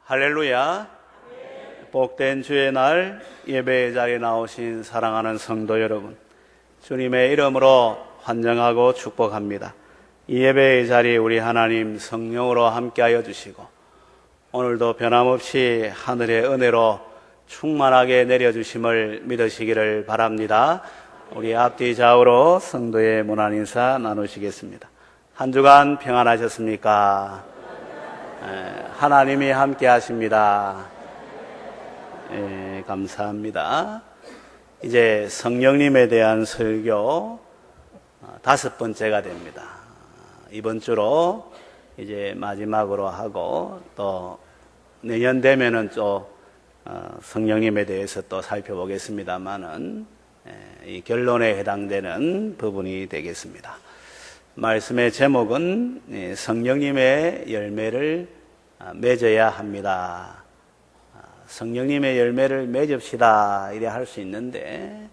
할렐루야. 복된 주의 날 예배의 자리에 나오신 사랑하는 성도 여러분, 주님의 이름으로 환영하고 축복합니다. 이 예배의 자리에 우리 하나님 성령으로 함께하여 주시고 오늘도 변함없이 하늘의 은혜로 충만하게 내려주심을 믿으시기를 바랍니다. 우리 앞뒤 좌우로 성도의 문안 인사 나누시겠습니다. 한 주간 평안하셨습니까? 하나님이 함께 하십니다. 감사합니다. 이제 성령님에 대한 설교 5번째가 됩니다. 이번 주로 이제 마지막으로 하고 또 내년 되면은 또 성령님에 대해서 또 살펴보겠습니다만은 이 결론에 해당되는 부분이 되겠습니다. 말씀의 제목은 성령님의 열매를 맺어야 합니다. 성령님의 열매를 맺읍시다 이래 할 수 있는데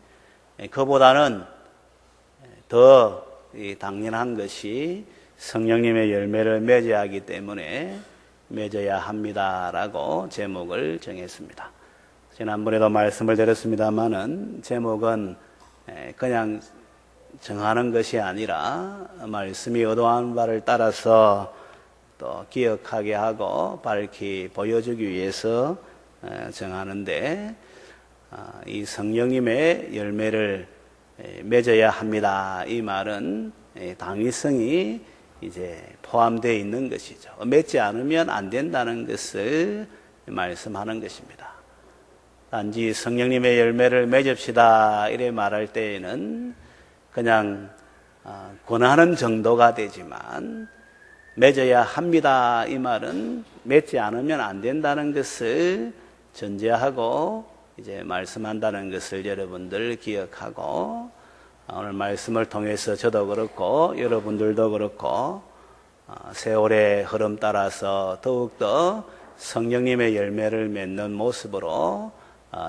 그보다는 더 당연한 것이 성령님의 열매를 맺어야 하기 때문에 맺어야 합니다라고 제목을 정했습니다. 지난번에도 말씀을 드렸습니다만은 제목은 그냥 정하는 것이 아니라 말씀이 의도한 바를 따라서 또 기억하게 하고 밝히 보여주기 위해서 정하는데 이 성령님의 열매를 맺어야 합니다. 이 말은 당위성이 이제 포함되어 있는 것이죠. 맺지 않으면 안 된다는 것을 말씀하는 것입니다. 단지 성령님의 열매를 맺읍시다 이래 말할 때에는 그냥 권하는 정도가 되지만 맺어야 합니다 이 말은 맺지 않으면 안 된다는 것을 전제하고 이제 말씀한다는 것을 여러분들 기억하고 오늘 말씀을 통해서 저도 그렇고 여러분들도 그렇고 세월의 흐름 따라서 더욱더 성령님의 열매를 맺는 모습으로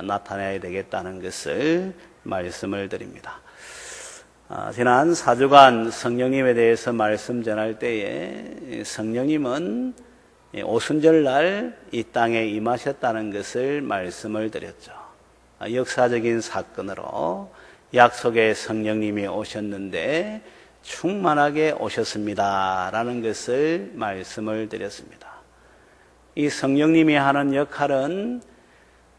나타내야 되겠다는 것을 말씀을 드립니다. 지난 4주간 성령님에 대해서 말씀 전할 때에 성령님은 오순절날 이 땅에 임하셨다는 것을 말씀을 드렸죠. 역사적인 사건으로 약속의 성령님이 오셨는데 충만하게 오셨습니다 라는 것을 말씀을 드렸습니다. 이 성령님이 하는 역할은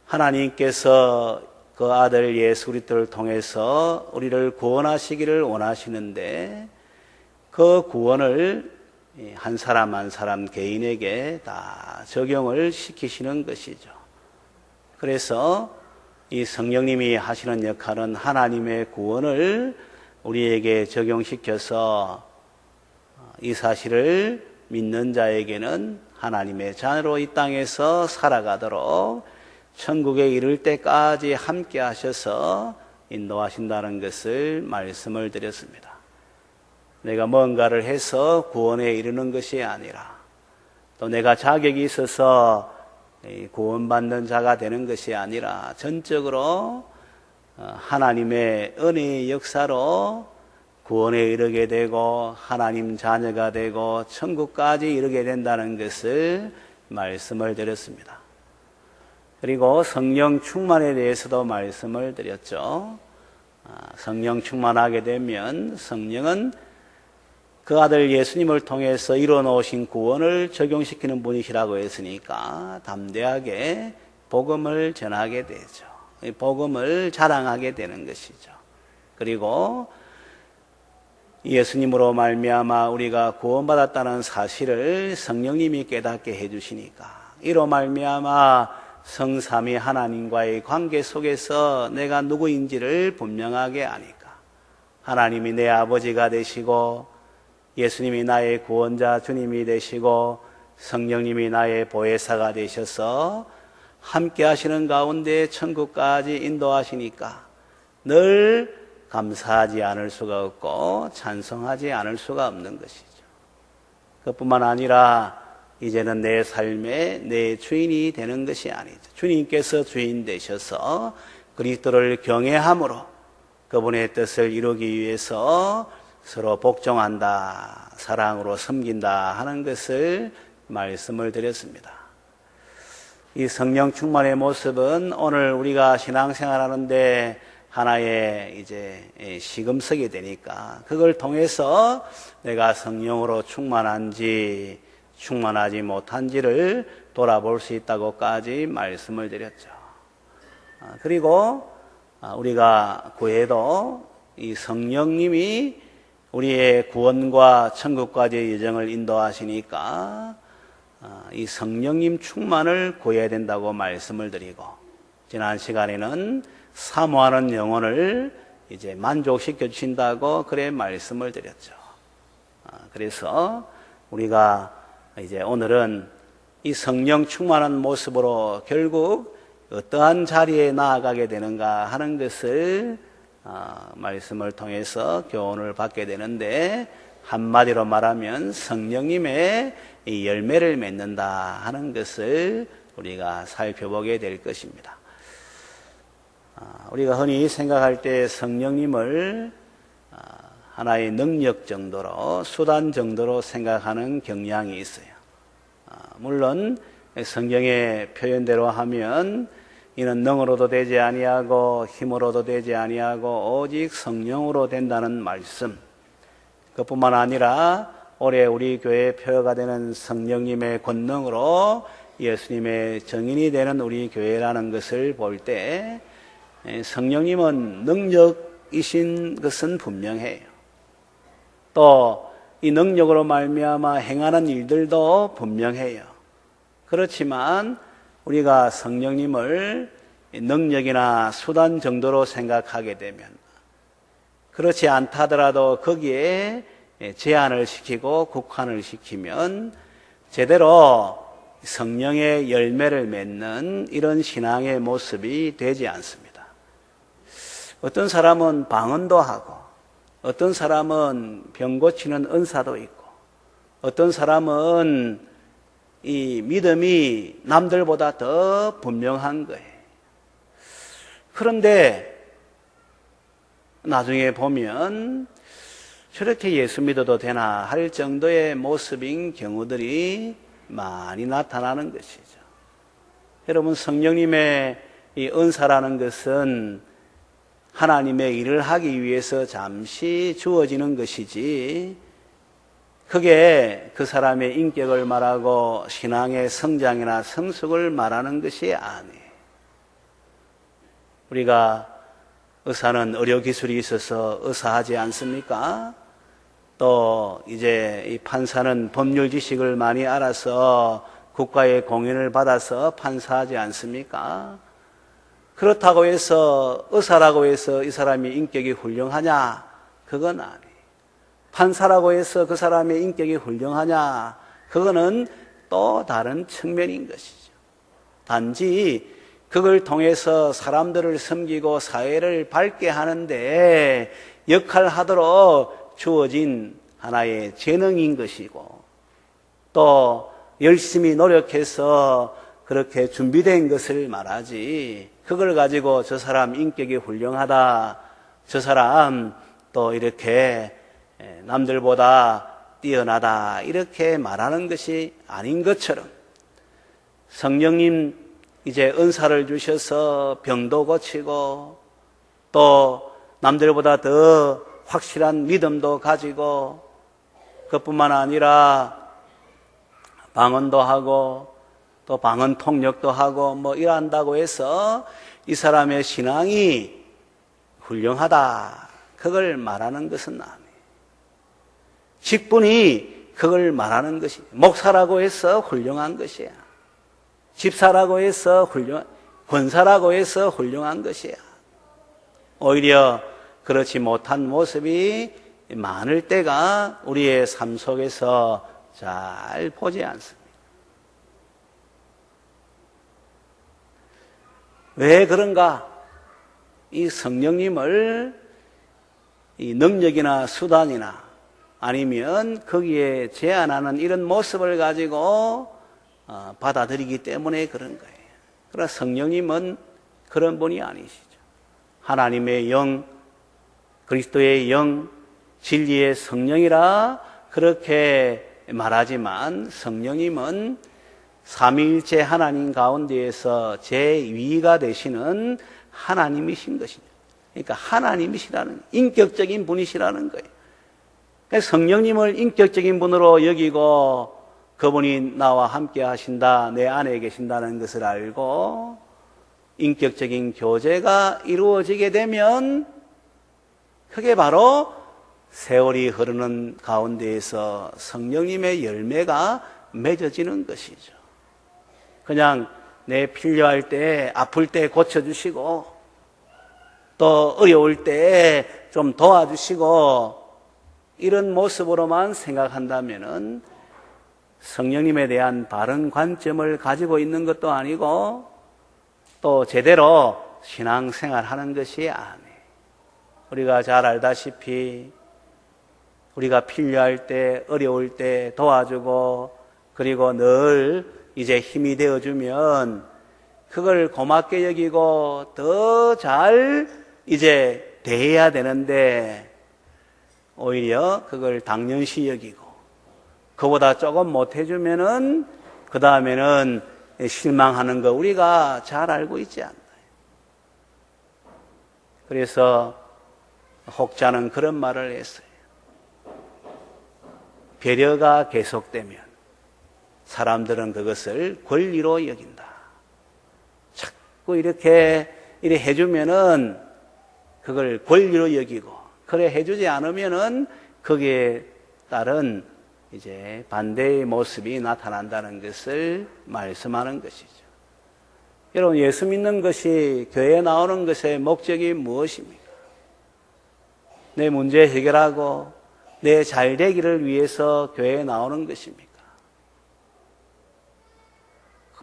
하나님께서 그 아들 예수 그리스도를 통해서 우리를 구원하시기를 원하시는데 그 구원을 한 사람 한 사람 개인에게 다 적용을 시키시는 것이죠. 그래서 이 성령님이 하시는 역할은 하나님의 구원을 우리에게 적용시켜서 이 사실을 믿는 자에게는 하나님의 자녀로 이 땅에서 살아가도록 천국에 이를 때까지 함께 하셔서 인도하신다는 것을 말씀을 드렸습니다. 내가 뭔가를 해서 구원에 이르는 것이 아니라 또 내가 자격이 있어서 구원받는 자가 되는 것이 아니라 전적으로 하나님의 은혜의 역사로 구원에 이르게 되고 하나님 자녀가 되고 천국까지 이르게 된다는 것을 말씀을 드렸습니다. 그리고 성령 충만에 대해서도 말씀을 드렸죠. 성령 충만하게 되면 성령은 그 아들 예수님을 통해서 이뤄놓으신 구원을 적용시키는 분이시라고 했으니까 담대하게 복음을 전하게 되죠. 복음을 자랑하게 되는 것이죠. 그리고 예수님으로 말미암아 우리가 구원받았다는 사실을 성령님이 깨닫게 해주시니까 이로 말미암아 성삼위 하나님과의 관계 속에서 내가 누구인지를 분명하게 아니까 하나님이 내 아버지가 되시고 예수님이 나의 구원자 주님이 되시고 성령님이 나의 보혜사가 되셔서 함께 하시는 가운데 천국까지 인도하시니까 늘 감사하지 않을 수가 없고 찬송하지 않을 수가 없는 것이죠. 그뿐만 아니라 이제는 내 삶의 내 주인이 되는 것이 아니죠. 주님께서 주인 되셔서 그리스도를 경외함으로 그분의 뜻을 이루기 위해서 서로 복종한다, 사랑으로 섬긴다 하는 것을 말씀을 드렸습니다. 이 성령 충만의 모습은 오늘 우리가 신앙생활하는데 하나의 이제 시금석이 되니까 그걸 통해서 내가 성령으로 충만한지 충만하지 못한지를 돌아볼 수 있다고까지 말씀을 드렸죠. 그리고 우리가 구해도 이 성령님이 우리의 구원과 천국까지의 여정을 인도하시니까 이 성령님 충만을 구해야 된다고 말씀을 드리고, 지난 시간에는 사모하는 영혼을 이제 만족시켜 주신다고 그래 말씀을 드렸죠. 그래서 우리가 이제 오늘은 이 성령 충만한 모습으로 결국 어떠한 자리에 나아가게 되는가 하는 것을 말씀을 통해서 교훈을 받게 되는데, 한마디로 말하면 성령님의 이 열매를 맺는다 하는 것을 우리가 살펴보게 될 것입니다. 우리가 흔히 생각할 때 성령님을 하나의 능력 정도로, 수단 정도로 생각하는 경향이 있어요. 물론 성경의 표현대로 하면 이는 능으로도 되지 아니하고 힘으로도 되지 아니하고 오직 성령으로 된다는 말씀, 그뿐만 아니라 올해 우리 교회의 표어가 되는 성령님의 권능으로 예수님의 증인이 되는 우리 교회라는 것을 볼 때 성령님은 능력이신 것은 분명해요. 또 이 능력으로 말미암아 행하는 일들도 분명해요. 그렇지만 우리가 성령님을 능력이나 수단 정도로 생각하게 되면, 그렇지 않다더라도 거기에 제한을 시키고 국한을 시키면 제대로 성령의 열매를 맺는 이런 신앙의 모습이 되지 않습니다. 어떤 사람은 방언도 하고, 어떤 사람은 병 고치는 은사도 있고, 어떤 사람은 이 믿음이 남들보다 더 분명한 거예요. 그런데 나중에 보면 저렇게 예수 믿어도 되나 할 정도의 모습인 경우들이 많이 나타나는 것이죠. 여러분, 성령님의 이 은사라는 것은 하나님의 일을 하기 위해서 잠시 주어지는 것이지, 그게 그 사람의 인격을 말하고 신앙의 성장이나 성숙을 말하는 것이 아니에요. 우리가 의사는 의료기술이 있어서 의사하지 않습니까? 또 이제 이 판사는 법률 지식을 많이 알아서 국가의 공인을 받아서 판사하지 않습니까? 그렇다고 해서 의사라고 해서 이 사람이 인격이 훌륭하냐? 그건 아니에요. 판사라고 해서 그 사람의 인격이 훌륭하냐? 그거는 또 다른 측면인 것이죠. 단지 그걸 통해서 사람들을 섬기고 사회를 밝게 하는데 역할하도록 주어진 하나의 재능인 것이고, 또 열심히 노력해서 그렇게 준비된 것을 말하지, 그걸 가지고 저 사람 인격이 훌륭하다, 저 사람 또 이렇게 남들보다 뛰어나다, 이렇게 말하는 것이 아닌 것처럼, 성령님 이제 은사를 주셔서 병도 고치고 또 남들보다 더 확실한 믿음도 가지고, 그뿐만 아니라 방언도 하고 또 방언 통역도 하고 뭐 이런다고 해서 이 사람의 신앙이 훌륭하다, 그걸 말하는 것은 아니에요. 직분이 그걸 말하는 것이, 목사라고 해서 훌륭한 것이야. 집사라고 해서 권사라고 해서 훌륭한 것이야. 오히려 그렇지 못한 모습이 많을 때가 우리의 삶 속에서 잘 보지 않습니다. 왜 그런가? 이 성령님을 이 능력이나 수단이나 아니면 거기에 제한하는 이런 모습을 가지고 받아들이기 때문에 그런 거예요. 그러나 성령님은 그런 분이 아니시죠. 하나님의 영, 그리스도의 영, 진리의 성령이라 그렇게 말하지만 성령님은 삼위일체 하나님 가운데에서 제2위가 되시는 하나님이신 것입니다. 그러니까 하나님이시라는, 인격적인 분이시라는 거예요. 그러니까 성령님을 인격적인 분으로 여기고 그분이 나와 함께 하신다, 내 안에 계신다는 것을 알고 인격적인 교제가 이루어지게 되면 그게 바로 세월이 흐르는 가운데에서 성령님의 열매가 맺어지는 것이죠. 그냥 내 필요할 때, 아플 때 고쳐주시고 또 어려울 때 좀 도와주시고 이런 모습으로만 생각한다면은 성령님에 대한 바른 관점을 가지고 있는 것도 아니고 또 제대로 신앙생활 하는 것이 아니에요. 우리가 잘 알다시피 우리가 필요할 때, 어려울 때 도와주고 그리고 늘 이제 힘이 되어주면 그걸 고맙게 여기고 더 잘 이제 대해야 되는데 오히려 그걸 당연시 여기고 그보다 조금 못해주면은 그 다음에는 실망하는 거 우리가 잘 알고 있지 않나요? 그래서 혹자는 그런 말을 했어요. 배려가 계속되면 사람들은 그것을 권리로 여긴다. 자꾸 이렇게 해주면은 그걸 권리로 여기고, 그래 해주지 않으면은 거기에 따른 이제 반대의 모습이 나타난다는 것을 말씀하는 것이죠. 여러분, 예수 믿는 것이, 교회에 나오는 것의 목적이 무엇입니까? 내 문제 해결하고 내 잘되기를 위해서 교회에 나오는 것입니까?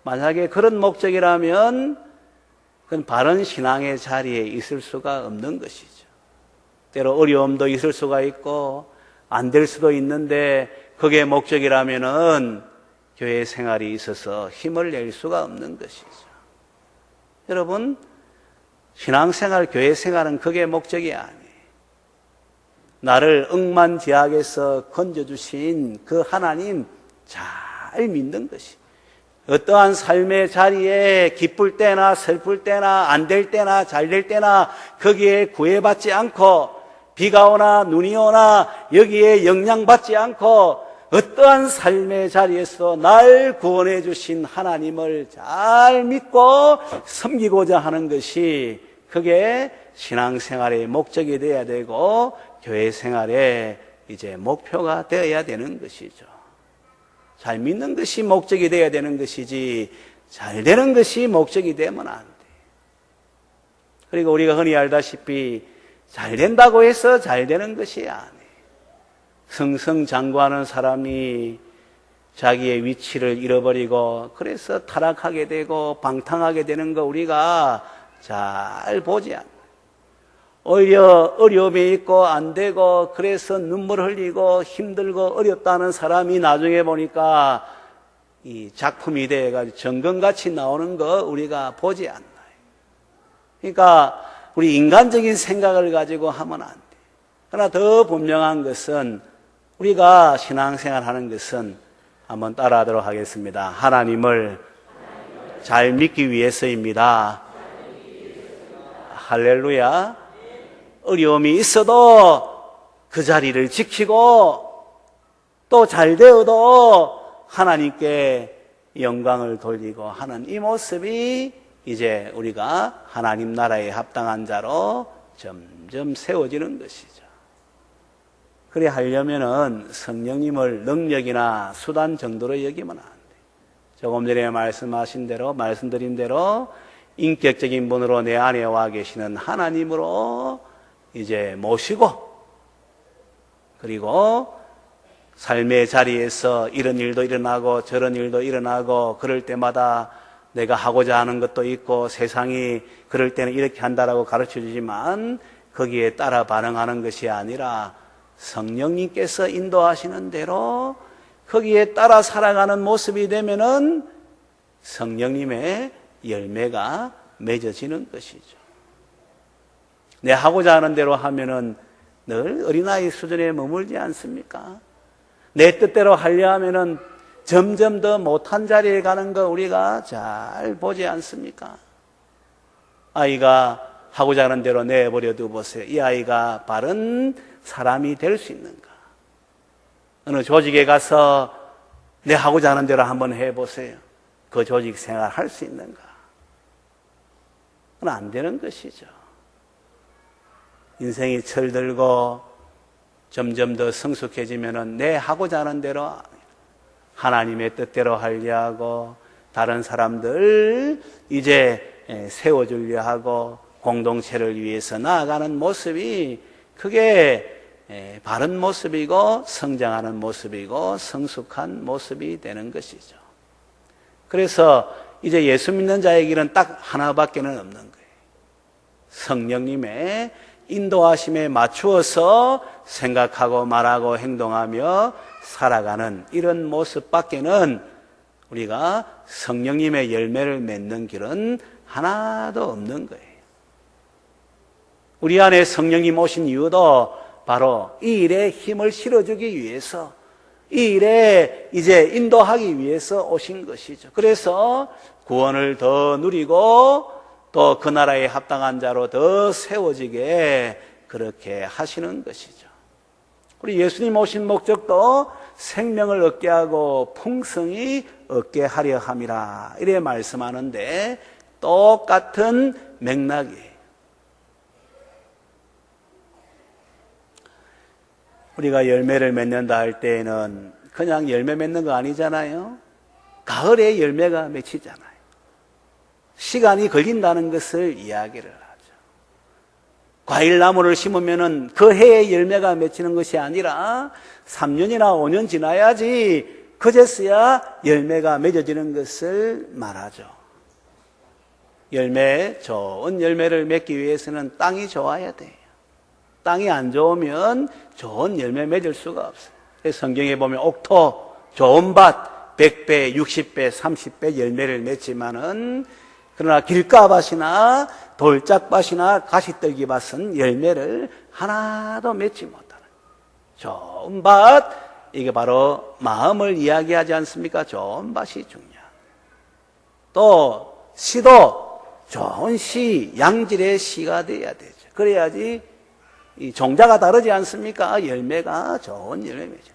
만약에 그런 목적이라면 그건 바른 신앙의 자리에 있을 수가 없는 것이죠. 때로 어려움도 있을 수가 있고 안 될 수도 있는데 그게 목적이라면은 교회 생활이 있어서 힘을 낼 수가 없는 것이죠. 여러분, 신앙생활, 교회 생활은 그게 목적이 아니에요. 나를 억만지악에서 건져주신 그 하나님 잘 믿는 것이, 어떠한 삶의 자리에 기쁠 때나 슬플 때나 안 될 때나 잘 될 때나 거기에 구애받지 않고 비가 오나 눈이 오나 여기에 영향받지 않고 어떠한 삶의 자리에서 날 구원해 주신 하나님을 잘 믿고 섬기고자 하는 것이, 그게 신앙생활의 목적이 되어야 되고 교회 생활의 이제 목표가 되어야 되는 것이죠. 잘 믿는 것이 목적이 되어야 되는 것이지 잘 되는 것이 목적이 되면 안 돼. 그리고 우리가 흔히 알다시피 잘 된다고 해서 잘 되는 것이 아니에요. 승승장구하는 사람이 자기의 위치를 잃어버리고 그래서 타락하게 되고 방탕하게 되는 거 우리가 잘 보지 않아요. 오히려 어려움이 있고 안 되고 그래서 눈물 흘리고 힘들고 어렵다는 사람이 나중에 보니까 이 작품이 돼가지고 정금같이 나오는 거 우리가 보지 않나요? 그러니까 우리 인간적인 생각을 가지고 하면 안 돼. 그러나 더 분명한 것은 우리가 신앙생활 하는 것은 한번 따라하도록 하겠습니다. 하나님을 잘 믿기 위해서입니다. 할렐루야. 어려움이 있어도 그 자리를 지키고 또 잘 되어도 하나님께 영광을 돌리고 하는 이 모습이 이제 우리가 하나님 나라에 합당한 자로 점점 세워지는 것이죠. 그래 하려면은 성령님을 능력이나 수단 정도로 여기면 안 돼. 조금 전에 말씀드린 대로 인격적인 분으로 내 안에 와 계시는 하나님으로 이제 모시고, 그리고 삶의 자리에서 이런 일도 일어나고 저런 일도 일어나고 그럴 때마다 내가 하고자 하는 것도 있고 세상이 그럴 때는 이렇게 한다라고 가르쳐 주지만 거기에 따라 반응하는 것이 아니라 성령님께서 인도하시는 대로 거기에 따라 살아가는 모습이 되면은 성령님의 열매가 맺어지는 것이죠. 내 하고자 하는 대로 하면은 늘 어린아이 수준에 머물지 않습니까? 내 뜻대로 하려 하면은 점점 더 못한 자리에 가는 거 우리가 잘 보지 않습니까? 아이가 하고자 하는 대로 내버려 두보세요. 이 아이가 바른 사람이 될 수 있는가? 어느 조직에 가서 내 하고자 하는 대로 한번 해보세요. 그 조직 생활 할 수 있는가? 그건 안 되는 것이죠. 인생이 철들고 점점 더 성숙해지면은 내 하고자 하는 대로 하나님의 뜻대로 하려 하고 다른 사람들 이제 세워주려 하고 공동체를 위해서 나아가는 모습이 그게 바른 모습이고 성장하는 모습이고 성숙한 모습이 되는 것이죠. 그래서 이제 예수 믿는 자의 길은 딱 하나밖에는 없는 거예요. 성령님의 인도하심에 맞추어서 생각하고 말하고 행동하며 살아가는 이런 모습밖에는 우리가 성령님의 열매를 맺는 길은 하나도 없는 거예요. 우리 안에 성령님 오신 이유도 바로 이 일에 힘을 실어주기 위해서, 이 일에 이제 인도하기 위해서 오신 것이죠. 그래서 구원을 더 누리고 또 그 나라에 합당한 자로 더 세워지게 그렇게 하시는 것이죠. 우리 예수님 오신 목적도 생명을 얻게 하고 풍성히 얻게 하려 함이라 이래 말씀하는데 똑같은 맥락이에요. 우리가 열매를 맺는다 할 때에는 그냥 열매 맺는 거 아니잖아요. 가을에 열매가 맺히잖아요. 시간이 걸린다는 것을 이야기를 하죠. 과일나무를 심으면은 그 해에 열매가 맺히는 것이 아니라 3년이나 5년 지나야지 그제서야 열매가 맺어지는 것을 말하죠. 좋은 열매를 맺기 위해서는 땅이 좋아야 돼요. 땅이 안 좋으면 좋은 열매 맺을 수가 없어요. 성경에 보면 옥토, 좋은 밭, 100배, 60배, 30배 열매를 맺지만은 그러나 길가밭이나 돌짝밭이나 가시떨기밭은 열매를 하나도 맺지 못하는 좋은 밭, 이게 바로 마음을 이야기하지 않습니까? 좋은 밭이 중요한. 또 시도 좋은 시, 양질의 시가 돼야 되죠. 그래야지 이 종자가 다르지 않습니까? 열매가 좋은 열매죠.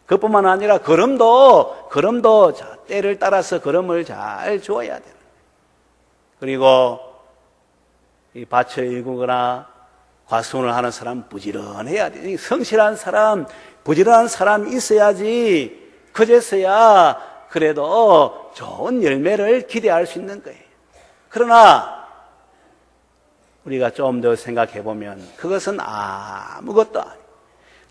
그뿐만 아니라 걸음도 때를 따라서 걸음을 잘 주어야 돼요. 그리고 이 밭을 일구거나 과수원을 하는 사람 부지런해야 돼. 성실한 사람, 부지런한 사람이 있어야지 그제서야 그래도 좋은 열매를 기대할 수 있는 거예요. 그러나 우리가 좀 더 생각해 보면 그것은 아무것도 아니에요.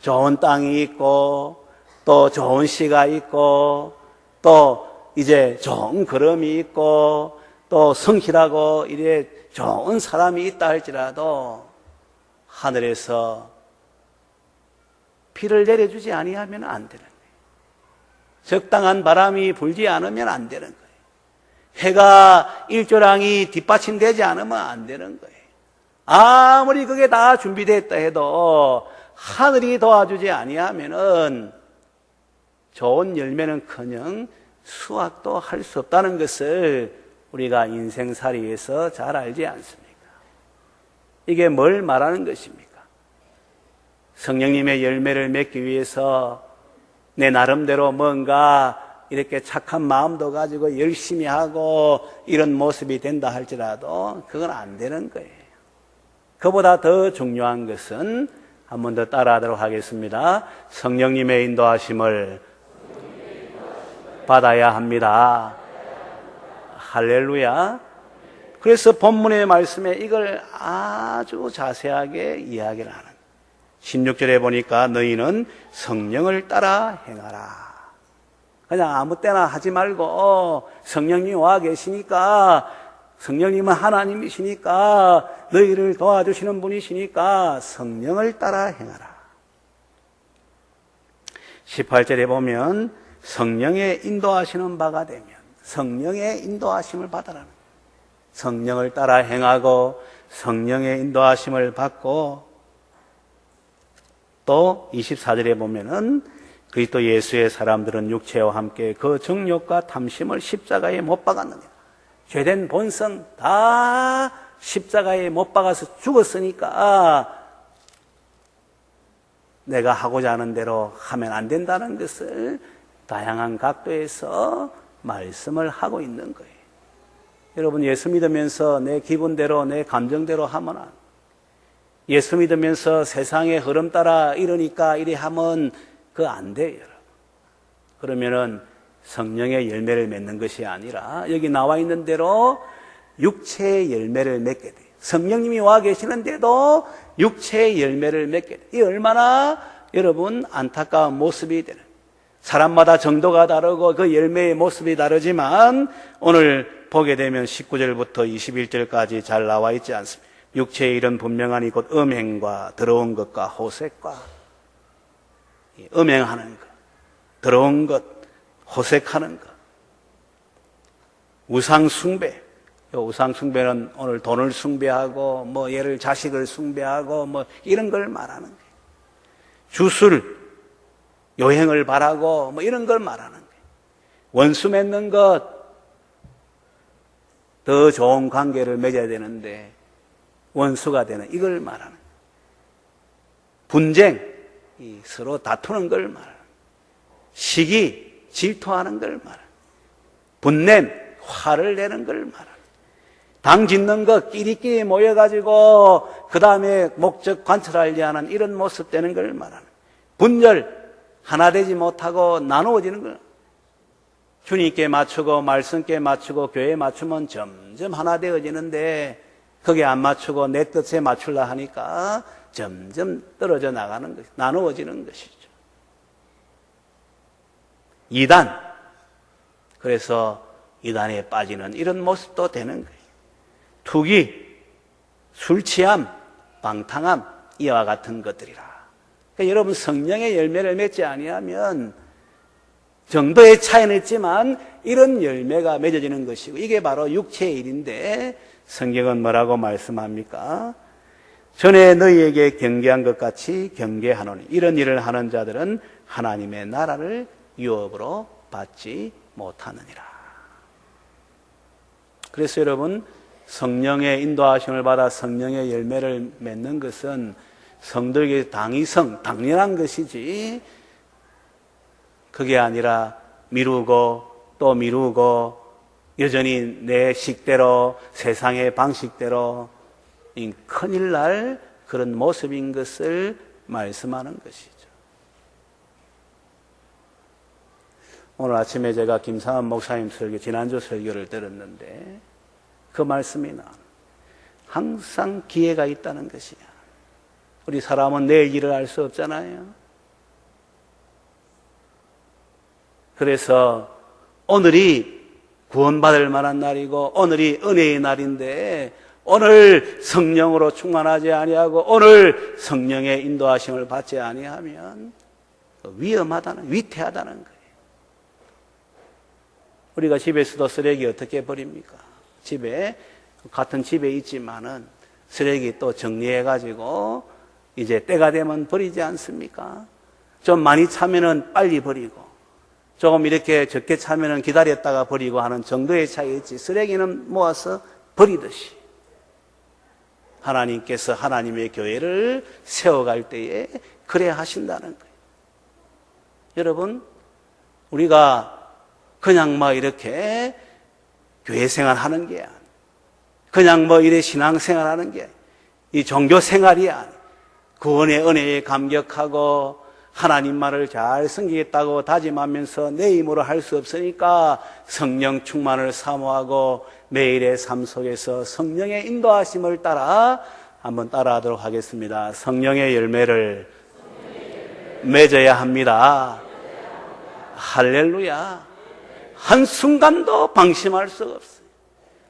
좋은 땅이 있고 또 좋은 씨가 있고 또 이제 좋은 걸음이 있고 또 성실하고 이래 좋은 사람이 있다 할지라도 하늘에서 비를 내려주지 아니하면 안 되는 거예요. 적당한 바람이 불지 않으면 안 되는 거예요. 해가 일조량이 뒷받침되지 않으면 안 되는 거예요. 아무리 그게 다 준비됐다 해도 하늘이 도와주지 아니하면은 좋은 열매는커녕 수확도 할 수 없다는 것을 우리가 인생살이에서 잘 알지 않습니까? 이게 뭘 말하는 것입니까? 성령님의 열매를 맺기 위해서 내 나름대로 뭔가 이렇게 착한 마음도 가지고 열심히 하고 이런 모습이 된다 할지라도 그건 안 되는 거예요. 그보다 더 중요한 것은 한 번 더 따라하도록 하겠습니다. 성령님의 인도하심을 받아야 합니다. 할렐루야. 그래서 본문의 말씀에 이걸 아주 자세하게 이야기를 하는 16절에 보니까 너희는 성령을 따라 행하라. 그냥 아무 때나 하지 말고 성령님이 와 계시니까 성령님은 하나님이시니까 너희를 도와주시는 분이시니까 성령을 따라 행하라. 18절에 보면 성령의 인도하시는 바가 되면 성령의 인도하심을 받아라는 거예요. 성령을 따라 행하고 성령의 인도하심을 받고 또 24절에 보면은 그리스도 예수의 사람들은 육체와 함께 그 정욕과 탐심을 십자가에 못 박았느니라. 죄된 본성 다 십자가에 못 박아서 죽었으니까 내가 하고자 하는 대로 하면 안 된다는 것을 다양한 각도에서 말씀을 하고 있는 거예요. 여러분, 예수 믿으면서 내 기분대로 내 감정대로 하면 안 돼요. 예수 믿으면서 세상의 흐름 따라 이러니까 이래 하면 그거 안 돼요, 여러분. 그러면은 성령의 열매를 맺는 것이 아니라 여기 나와 있는 대로 육체의 열매를 맺게 돼요. 성령님이 와 계시는데도 육체의 열매를 맺게 돼요. 이 얼마나 여러분 안타까운 모습이 되는, 사람마다 정도가 다르고 그 열매의 모습이 다르지만 오늘 보게 되면 19절부터 21절까지 잘 나와 있지 않습니까? 육체의 일은 분명하니 곧 음행과 더러운 것과 호색과, 음행하는 것, 더러운 것, 호색하는 것, 우상 숭배. 우상 숭배는 오늘 돈을 숭배하고 뭐 얘를 자식을 숭배하고 뭐 이런 걸 말하는 거예요. 주술, 요행을 바라고 뭐 이런 걸 말하는 거예요. 원수 맺는 것, 더 좋은 관계를 맺어야 되는데 원수가 되는 이걸 말하는 거예요. 분쟁, 서로 다투는 걸 말하는 거예요. 시기, 질투하는 걸 말하는 거예요. 분냄, 화를 내는 걸 말하는 거예요. 당 짓는 거 끼리끼리 모여가지고 그 다음에 목적 관철하려 하는 이런 모습 되는 걸 말하는 거예요. 분열, 하나 되지 못하고 나누어지는 걸, 주님께 맞추고 말씀께 맞추고 교회에 맞추면 점점 하나 되어지는데 거기에 안 맞추고 내 뜻에 맞추려 하니까 점점 떨어져 나가는 것이, 나누어지는 것이죠. 이단, 그래서 이단에 빠지는 이런 모습도 되는 거예요. 투기, 술취함, 방탕함, 이와 같은 것들이라. 그러니까 여러분, 성령의 열매를 맺지 아니하면 정도의 차이는 있지만 이런 열매가 맺어지는 것이고, 이게 바로 육체의 일인데 성경은 뭐라고 말씀합니까? 전에 너희에게 경계한 것 같이 경계하노니 이런 일을 하는 자들은 하나님의 나라를 유업으로 받지 못하느니라. 그래서 여러분, 성령의 인도하심을 받아 성령의 열매를 맺는 것은 성도에게 당연한 것이지, 그게 아니라 미루고 또 미루고 여전히 내 식대로 세상의 방식대로 큰일 날 그런 모습인 것을 말씀하는 것이죠. 오늘 아침에 제가 김상환 목사님 설교, 지난주 설교를 들었는데 그 말씀이 항상 기회가 있다는 것이야. 우리 사람은 내일 일을 알 수 없잖아요. 그래서 오늘이 구원받을 만한 날이고 오늘이 은혜의 날인데 오늘 성령으로 충만하지 아니하고 오늘 성령의 인도하심을 받지 아니하면 위험하다는, 위태하다는 거예요. 우리가 집에서도 쓰레기 어떻게 버립니까? 같은 집에 있지만은 쓰레기 또 정리해가지고 이제 때가 되면 버리지 않습니까? 좀 많이 차면은 빨리 버리고 조금 이렇게 적게 차면은 기다렸다가 버리고 하는 정도의 차이 있지, 쓰레기는 모아서 버리듯이 하나님께서 하나님의 교회를 세워갈 때에 그래 하신다는 거예요. 여러분, 우리가 그냥 이렇게 교회 생활 하는 게 아니에요. 그냥 이래 신앙 생활 하는 게 아니에요. 이 종교 생활이 아니에요. 구원의 은혜에 감격하고 하나님만을 잘 섬기겠다고 다짐하면서 내 힘으로 할 수 없으니까 성령 충만을 사모하고 매일의 삶 속에서 성령의 인도하심을 따라 한번 따라하도록 하겠습니다. 성령의 열매를 맺어야 합니다. 할렐루야. 한순간도 방심할 수가 없어요.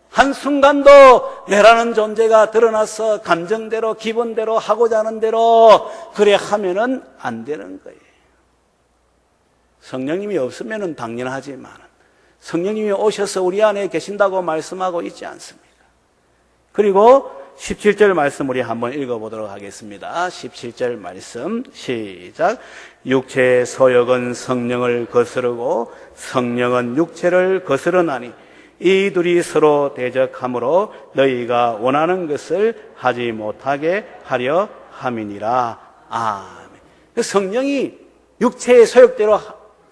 한순간도 내라는 존재가 드러나서 감정대로 기분대로 하고자 하는 대로 그래 하면은 안 되는 거예요. 성령님이 없으면은 당연하지만 성령님이 오셔서 우리 안에 계신다고 말씀하고 있지 않습니까? 그리고 17절 말씀 우리 한번 읽어보도록 하겠습니다. 17절 말씀 시작. 육체의 소욕은 성령을 거스르고 성령은 육체를 거스르나니 이 둘이 서로 대적하므로 너희가 원하는 것을 하지 못하게 하려 함이니라. 아멘. 성령이 육체의 소욕대로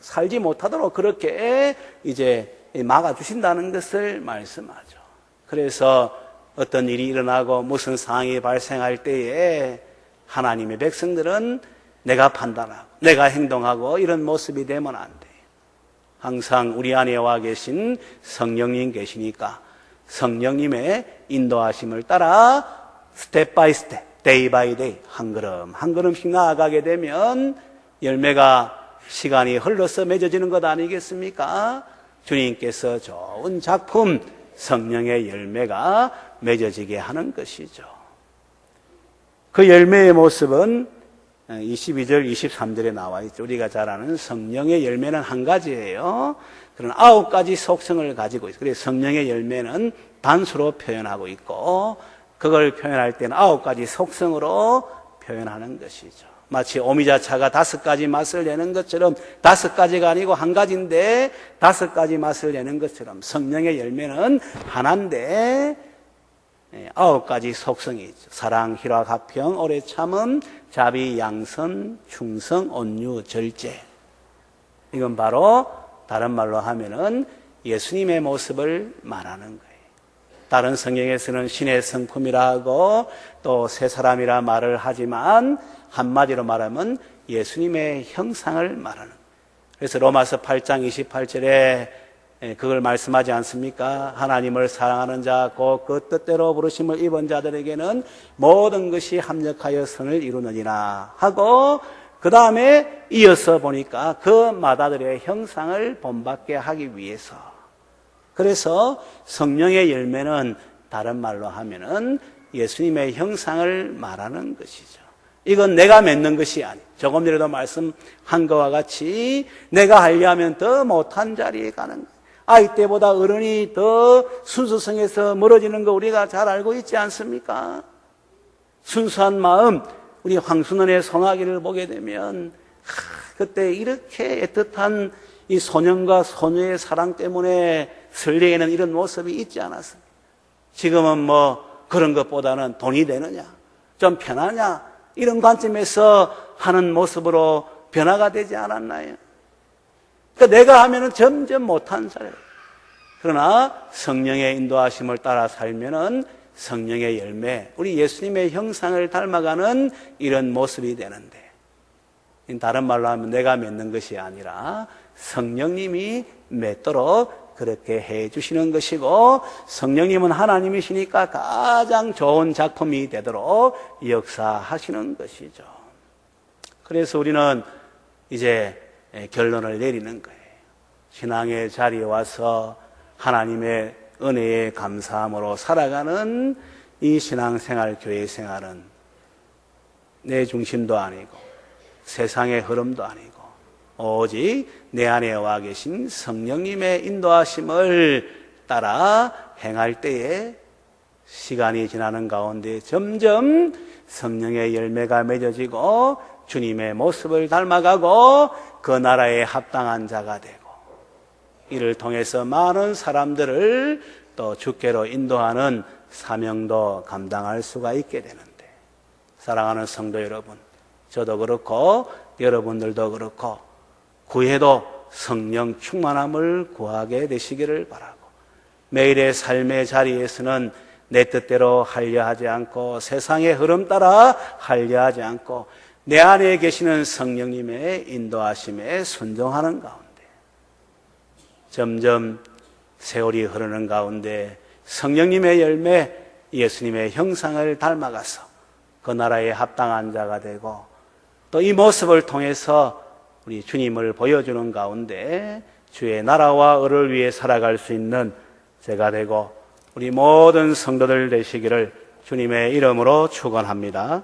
살지 못하도록 그렇게 이제 막아주신다는 것을 말씀하죠. 그래서 어떤 일이 일어나고 무슨 상황이 발생할 때에 하나님의 백성들은 내가 판단하고 내가 행동하고 이런 모습이 되면 안 돼요. 항상 우리 안에 와 계신 성령님 계시니까 성령님의 인도하심을 따라 스텝 바이 스텝, 데이 바이 데이 한 걸음 한 걸음씩 나아가게 되면 열매가 시간이 흘러서 맺어지는 것 아니겠습니까? 주님께서 좋은 작품 성령의 열매가 맺어지게 하는 것이죠. 그 열매의 모습은 22절, 23절에 나와 있죠. 우리가 잘 아는 성령의 열매는 한 가지예요. 그런 9가지 속성을 가지고 있어요. 그래서 성령의 열매는 단수로 표현하고 있고 그걸 표현할 때는 9가지 속성으로 표현하는 것이죠. 마치 오미자차가 5가지 맛을 내는 것처럼 5가지가 아니고 한 가지인데 5가지 맛을 내는 것처럼 성령의 열매는 하나인데 9가지 속성이 있죠. 사랑, 희락, 화평, 오래 참음, 자비, 양선, 충성, 온유, 절제. 이건 바로 다른 말로 하면은 예수님의 모습을 말하는 거예요. 다른 성경에서는 신의 성품이라 하고 또 새 사람이라 말을 하지만 한마디로 말하면 예수님의 형상을 말하는 거예요. 그래서 로마서 8장 28절에 그걸 말씀하지 않습니까? 하나님을 사랑하는 자, 곧 그 뜻대로 부르심을 입은 자들에게는 모든 것이 합력하여 선을 이루느니라 하고 그 다음에 이어서 보니까 그 마다들의 형상을 본받게 하기 위해서. 그래서 성령의 열매는 다른 말로 하면은 예수님의 형상을 말하는 것이죠. 이건 내가 맺는 것이 아니에요. 조금 전에도 말씀한 것과 같이 내가 하려면 더 못한 자리에 가는 거예요. 아이 때보다 어른이 더 순수성에서 멀어지는 거 우리가 잘 알고 있지 않습니까? 순수한 마음, 우리 황순원의 송아기를 보게 되면 그때 이렇게 애틋한 이 소년과 소녀의 사랑 때문에 설레이는 이런 모습이 있지 않았습니까? 지금은 뭐 그런 것보다는 돈이 되느냐, 좀 편하냐 이런 관점에서 하는 모습으로 변화가 되지 않았나요? 그러니까 내가 하면은 점점 못한 사람. 그러나 성령의 인도하심을 따라 살면은 성령의 열매, 우리 예수님의 형상을 닮아가는 이런 모습이 되는데, 다른 말로 하면 내가 맺는 것이 아니라 성령님이 맺도록 그렇게 해 주시는 것이고, 성령님은 하나님이시니까 가장 좋은 작품이 되도록 역사하시는 것이죠. 그래서 우리는 이제 결론을 내리는 거예요. 신앙의 자리에 와서 하나님의 은혜에 감사함으로 살아가는 이 신앙생활, 교회생활은 내 중심도 아니고 세상의 흐름도 아니고 오직 내 안에 와 계신 성령님의 인도하심을 따라 행할 때에 시간이 지나는 가운데 점점 성령의 열매가 맺어지고 주님의 모습을 닮아가고 그 나라에 합당한 자가 되고 이를 통해서 많은 사람들을 또 주께로 인도하는 사명도 감당할 수가 있게 되는데, 사랑하는 성도 여러분, 저도 그렇고 여러분들도 그렇고 구해도 성령 충만함을 구하게 되시기를 바라고, 매일의 삶의 자리에서는 내 뜻대로 하려 하지 않고 세상의 흐름 따라 하려 하지 않고 내 안에 계시는 성령님의 인도하심에 순종하는 가운데 점점 세월이 흐르는 가운데 성령님의 열매, 예수님의 형상을 닮아가서 그 나라에 합당한 자가 되고 또 이 모습을 통해서 우리 주님을 보여주는 가운데 주의 나라와 을을 위해 살아갈 수 있는 제가 되고 우리 모든 성도들 되시기를 주님의 이름으로 축원합니다.